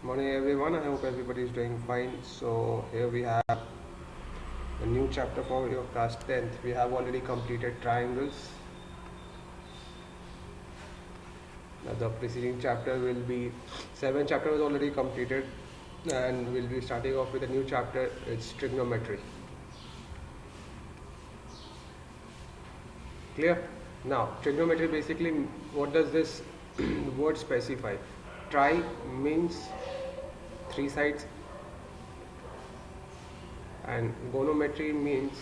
Morning everyone, I hope everybody is doing fine. So here we have a new chapter for your class 10th. We have already completed triangles. Now the preceding chapter will be 7th chapter was already completed and we'll be starting off with a new chapter. It's trigonometry. Clear? Now trigonometry basically, what does this word specify? Tri means three sides and gonometry means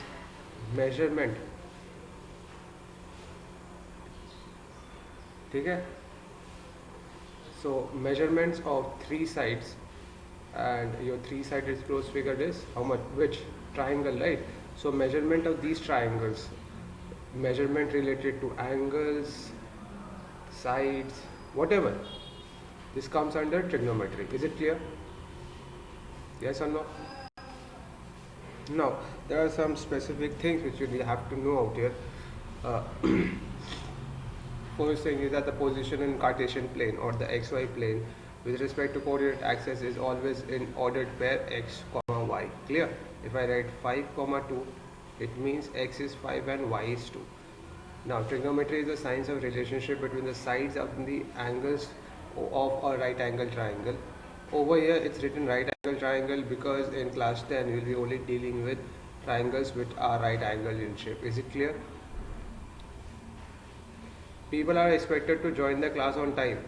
measurement. ठीक है? So measurements of three sides, and your three-sided closed figure is how much? Which triangle, right? So measurement of these triangles, measurement related to angles, sides, whatever. This comes under trigonometry. Is it clear? Yes or no? Now there are some specific things which you have to know out here. Uh, First thing is that the position in Cartesian plane or the xy plane with respect to coordinate axis is always in ordered pair x comma y. Clear? If I write 5 comma 2, it means x is 5 and y is 2. Now trigonometry is the science of relationship between the sides of the angles of a right angle triangle. Over here it's written right angle triangle because in class 10 we will be only dealing with triangles which are right angle in shape. Is it clear? People are expected to join the class on time.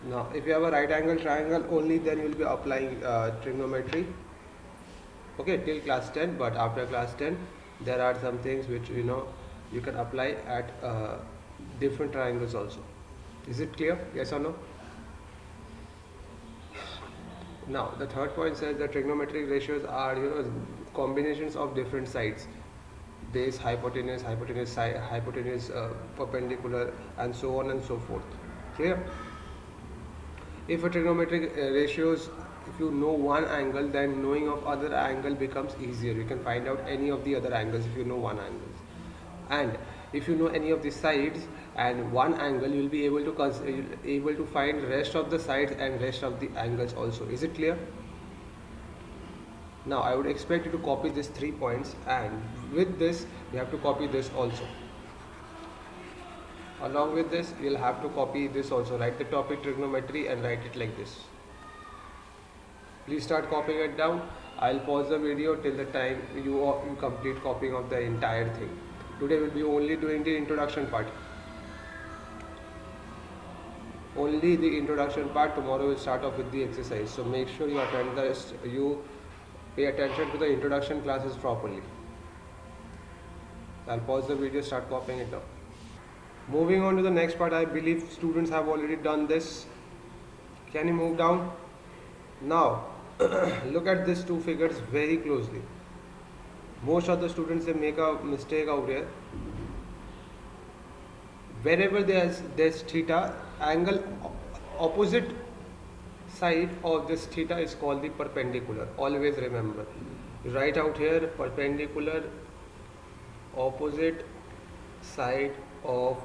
Now, if you have a right angle triangle, only then you will be applying trigonometry. Okay, till class 10, but after class 10, there are some things which you can apply at different triangles also. Is it clear? Yes or no? Now, the third point says that trigonometric ratios are combinations of different sides, base, hypotenuse, hypotenuse, perpendicular, and so on and so forth. Clear? If a trigonometric ratios, if you know one angle, then knowing of other angle becomes easier. You can find out any of the other angles if you know one angle. And if you know any of the sides and one angle, you will be able to find rest of the sides and rest of the angles also. Is it clear? Now I would expect you to copy these 3 points, and with this you have to copy this also. Along with this you'll have to copy this also. Write the topic trigonometry and write it like this. Please start copying it down. I'll pause the video till the time you complete copying of the entire thing. Today we'll be only doing the introduction part. Only the introduction part. Tomorrow we'll start off with the exercise. So make sure you attend this. You pay attention to the introduction classes properly. I'll pause the video, start copying it down. Moving on to the next part, I believe students have already done this. Can you move down? Now, look at these two figures very closely. Most of the students, they make a mistake out here. Wherever there's theta, angle opposite side of this theta is called the perpendicular. Always remember. Write out here perpendicular opposite side of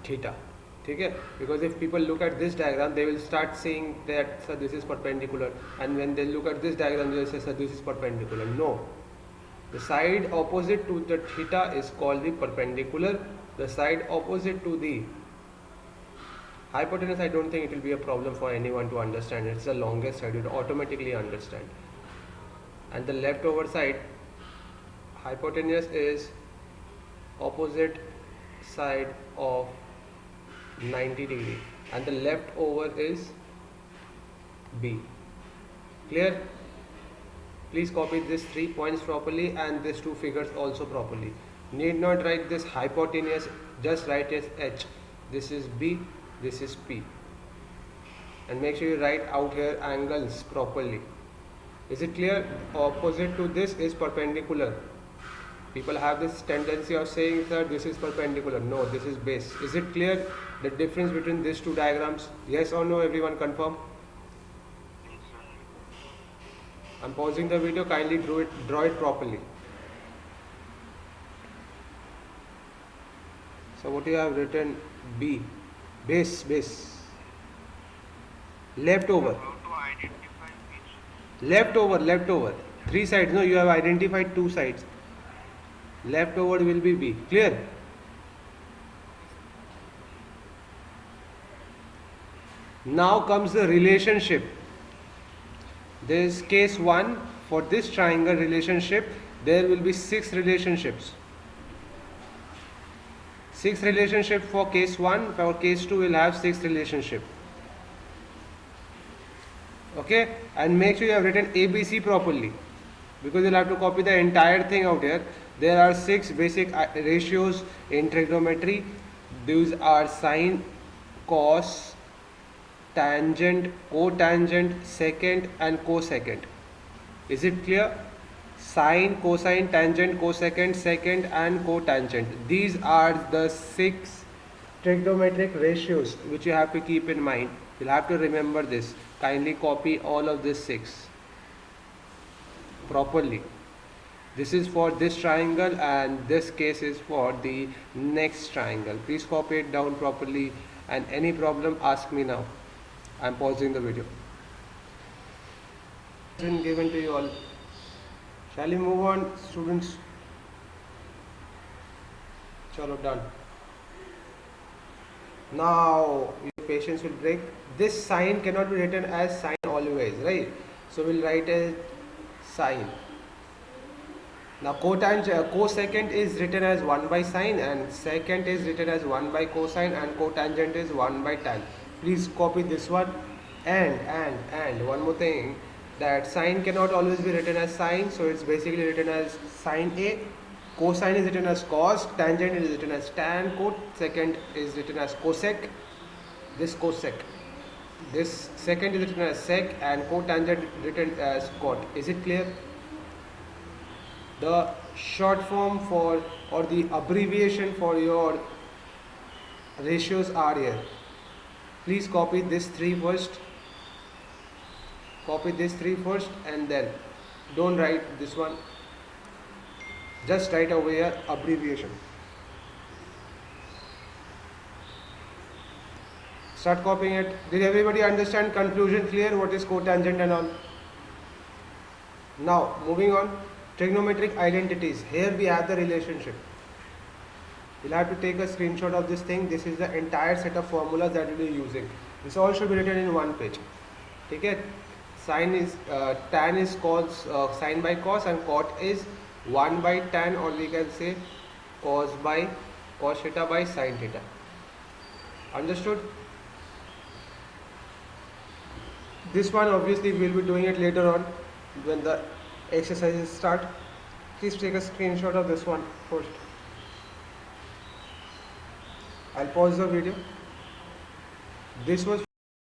theta. Okay? Because if people look at this diagram, they will start saying that sir, this is perpendicular, and when they look at this diagram, they will say sir, this is perpendicular. No, the side opposite to the theta is called the perpendicular. The side opposite to the hypotenuse, I don't think it will be a problem for anyone to understand. It's the longest side, you automatically understand. And the leftover side, hypotenuse is opposite side of 90 degree, and the leftover is B. Clear? Please copy these 3 points properly and these two figures also properly. Need not write this hypotenuse, just write as H. This is B, this is P. And make sure you write out here angles properly. Is it clear? Opposite to this is perpendicular. People have this tendency of saying that this is perpendicular. No, this is base. Is it clear the difference between these two diagrams? Yes or no? Everyone confirm? I'm pausing the video. Kindly draw it properly. So what you have written? B. Base. Leftover. Leftover. Three sides. No, you have identified two sides. Leftover will be B. Clear? Now comes the relationship. This case 1, for this triangle relationship, there will be 6 relationships. 6 relationship for case 1, for case 2 will have 6 relationship. Okay, and make sure you have written ABC properly, because you'll have to copy the entire thing out here. There are 6 basic ratios in trigonometry. These are sine, cos, tangent, cotangent, secant and cosecant. Is it clear? Sine, cosine, tangent, cosecant, secant and cotangent. These are the 6 trigonometric ratios which you have to keep in mind. You'll have to remember this. Kindly copy all of these 6 properly. This is for this triangle and this case is for the next triangle. Please copy it down properly, and any problem ask me now. I am pausing the video. Been given to you all. Shall we move on, students? Chalo, done. Now your patience will break. This sign cannot be written as sine always, right? So we'll write as sine. Now cosecant is written as 1 by sine, and secant is written as 1 by cosine, and cotangent is 1 by tan. Please copy this one. And one more thing, that sine cannot always be written as sine, so it's basically written as sine A. Cosine is written as cos, tangent is written as tan, cosecant is written as cosec. This cosec. This secant is written as sec, and cotangent written as cot. Is it clear? The short form for, or the abbreviation for your ratios are here. Please copy this 3 first. Copy this 3 first, and then don't write this one. Just write over here abbreviation. Start copying it. Did everybody understand? Conclusion clear? What is cotangent and all? Now moving on. Trigonometric identities. Here we have the relationship. You'll have to take a screenshot of this thing. This is the entire set of formulas that we'll be using. This all should be written in one page. Okay? Sine is tan is cos, sine by cos, and cot is 1 by tan, or we can say cos theta by sine theta. Understood? This one obviously we'll be doing it later on when the exercises start. Please take a screenshot of this one first. I'll pause the video. This was